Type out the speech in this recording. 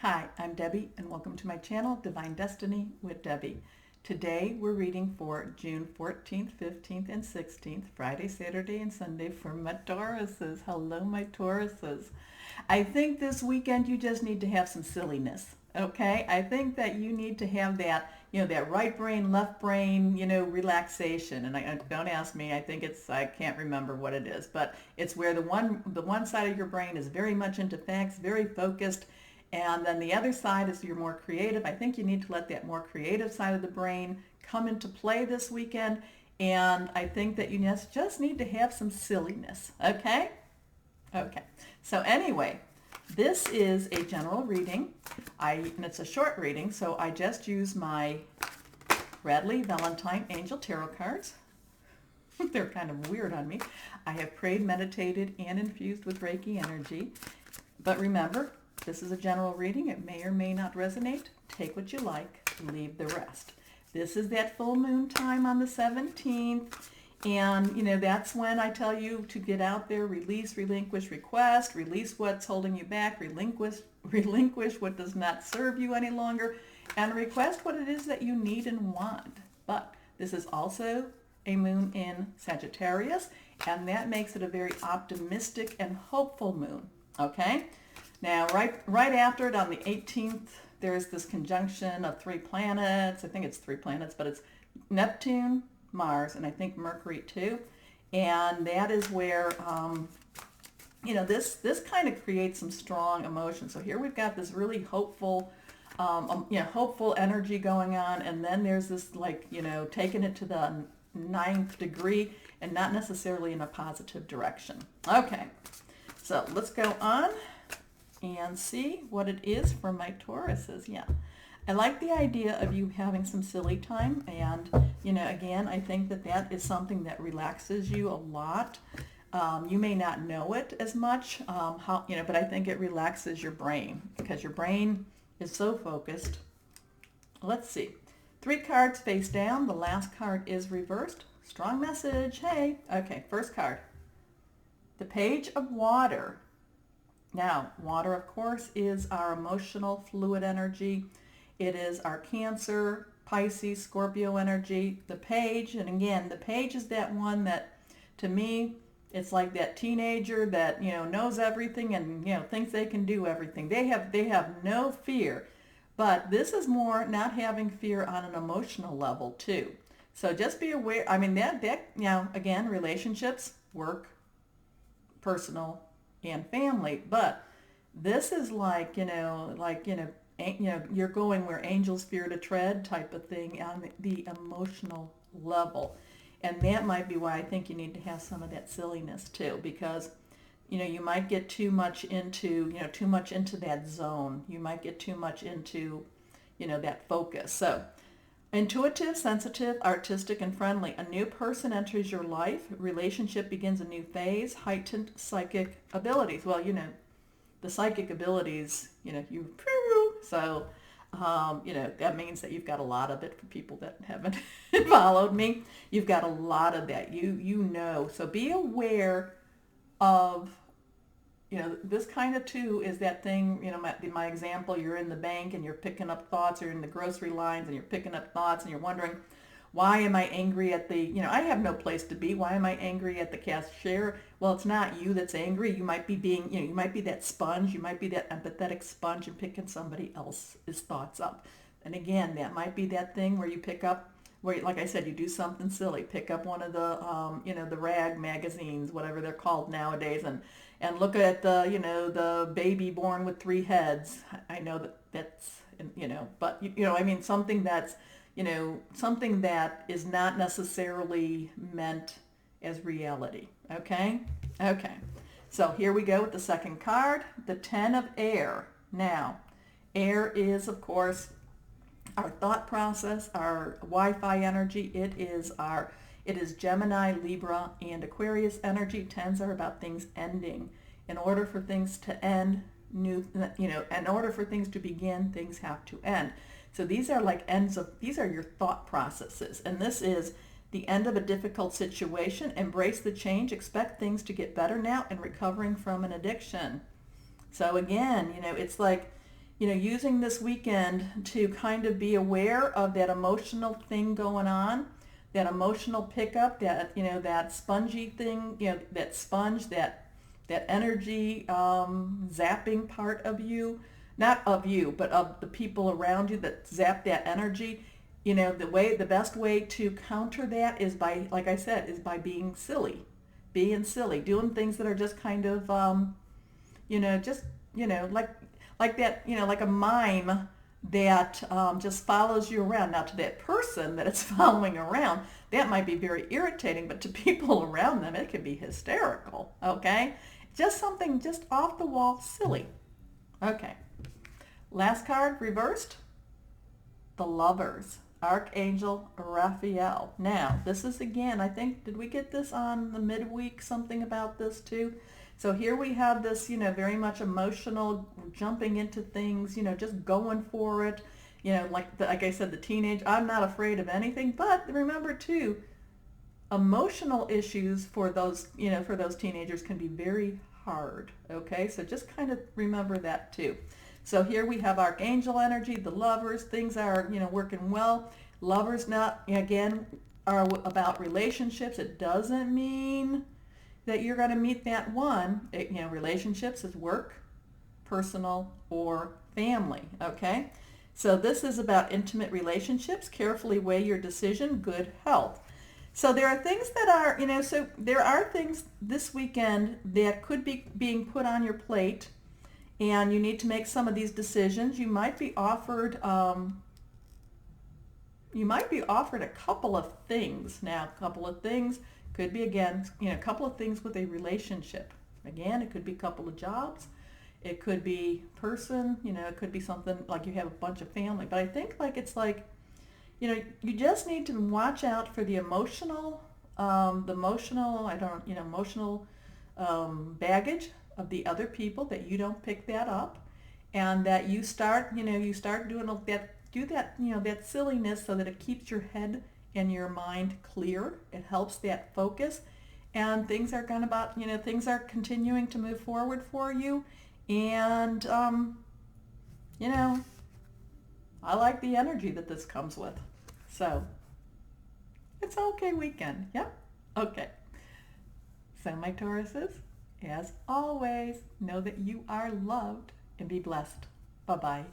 Hi, I'm Debbie and welcome to my channel, Divine Destiny with Debbie. Today we're reading for June 14th, 15th, and 16th, Friday, Saturday, and Sunday for my Tauruses. Hello, my Tauruses. I think this weekend you just need to have some silliness, okay? I think that you need to have that, that right brain, left brain, relaxation. And I don't ask me, I can't remember what it is, but it's where the one side of your brain is very much into facts, very focused, and then the other side is you're more creative. I think you need to let that more creative side of the brain come into play this weekend. And I think that you just need to have some silliness. Okay? Okay. So anyway, this is a general reading. And it's a short reading, so I just use my Radley Valentine Angel Tarot cards. They're kind of weird on me. I have prayed, meditated, and infused with Reiki energy. But remember, this is a general reading. It may or may not resonate. Take what you like, leave the rest. This is that full moon time on the 17th. And, that's when I tell you to get out there, release, relinquish, request, release what's holding you back, relinquish what does not serve you any longer, and request what it is that you need and want. But this is also a moon in Sagittarius, and that makes it a very optimistic and hopeful moon, okay? Now, right after it on the 18th, there's this conjunction of three planets. I think it's three planets, but it's Neptune, Mars, and I think Mercury too. And that is where, this kind of creates some strong emotion. So here we've got this really hopeful, hopeful energy going on. And then there's this taking it to the ninth degree and not necessarily in a positive direction. Okay, so let's go on and see what it is for my Tauruses. Yeah, I like the idea of you having some silly time, and again, I think that is something that relaxes you a lot. You may not know it as much, but I think it relaxes your brain because your brain is so focused. Let's see, 3 cards face down. The last card is reversed. Strong message. Hey, okay. First card, the Page of Water. Now, water, of course, is our emotional fluid energy. It is our Cancer, Pisces, Scorpio energy. The page, and again, the page is that one that, to me, it's like that teenager that, knows everything and, thinks they can do everything. They have no fear. But this is more not having fear on an emotional level, too. So just be aware. I mean, that again, relationships, work, personal, and family, but this is like you're going where angels fear to tread type of thing on the emotional level. And that might be why I think you need to have some of that silliness too, because you might get too much into that zone. You might get too much into that focus. So intuitive, sensitive, artistic, and friendly. A new person enters your life. Relationship begins a new phase. Heightened psychic abilities. Well, the psychic abilities, so, that means that you've got a lot of it for people that haven't followed me. You've got a lot of that. So be aware of, this kind of too is that thing, my example, you're in the bank and you're picking up thoughts, or in the grocery lines and you're picking up thoughts and you're wondering, why am I angry at I have no place to be. Why am I angry at the cashier? Well, it's not you that's angry. You might be you might be that sponge. You might be that empathetic sponge and picking somebody else's thoughts up. And again, that might be that thing where you pick up, like I said, you do something silly. Pick up one of the, the rag magazines, whatever they're called nowadays, and look at the baby born with 3 heads. I know that's, but something that's, something that is not necessarily meant as reality. Okay? Okay. So here we go with the second card, the 10 of Air. Now, air is, of course, our thought process, our Wi-Fi energy. It is Gemini, Libra, and Aquarius energy. 10s are about things ending. In order for things to end, in order for things to begin, things have to end. So these are like these are your thought processes. And this is the end of a difficult situation. Embrace the change. Expect things to get better now, and recovering from an addiction. So again, it's like, using this weekend to kind of be aware of that emotional thing going on, that emotional pickup, that spongy thing, that sponge, that energy zapping part of you, not of you, but of the people around you that zap that energy. The best way to counter that is by, like I said, is by being silly, doing things that are just kind of, just, like that, like a mime that just follows you around. Now, to that person that it's following around, that might be very irritating, but to people around them, it can be hysterical, okay? Just something just off the wall silly. Okay. Last card, reversed, the Lovers, Archangel Raphael. Now, this is again, I think, did we get this on the midweek, something about this too? So here we have this, very much emotional, jumping into things, just going for it. Like I said, the teenage, I'm not afraid of anything. But remember too, emotional issues for those, for those teenagers can be very hard. Okay, so just kind of remember that too. So here we have Archangel energy, the Lovers, things are, working well. Lovers, not, again, are about relationships. It doesn't mean that you're going to meet that one. Relationships is work, personal, or family, okay? So this is about intimate relationships. Carefully weigh your decision, good health. So there are things that are, so there are things this weekend that could be being put on your plate, and you need to make some of these decisions. You might be offered a couple of things. Now, a couple of things could be, again, a couple of things with a relationship. Again, it could be a couple of jobs. It could be person, it could be something like you have a bunch of family. But I think it's like, you just need to watch out for the emotional baggage of the other people, that you don't pick that up, and that you start doing that silliness, so that it keeps your head and your mind clear. It helps that focus, and things are things are continuing to move forward for you. And I like the energy that this comes with. So it's an okay weekend. Yep. Okay. So my Tauruses, as always, know that you are loved and be blessed. Bye-bye.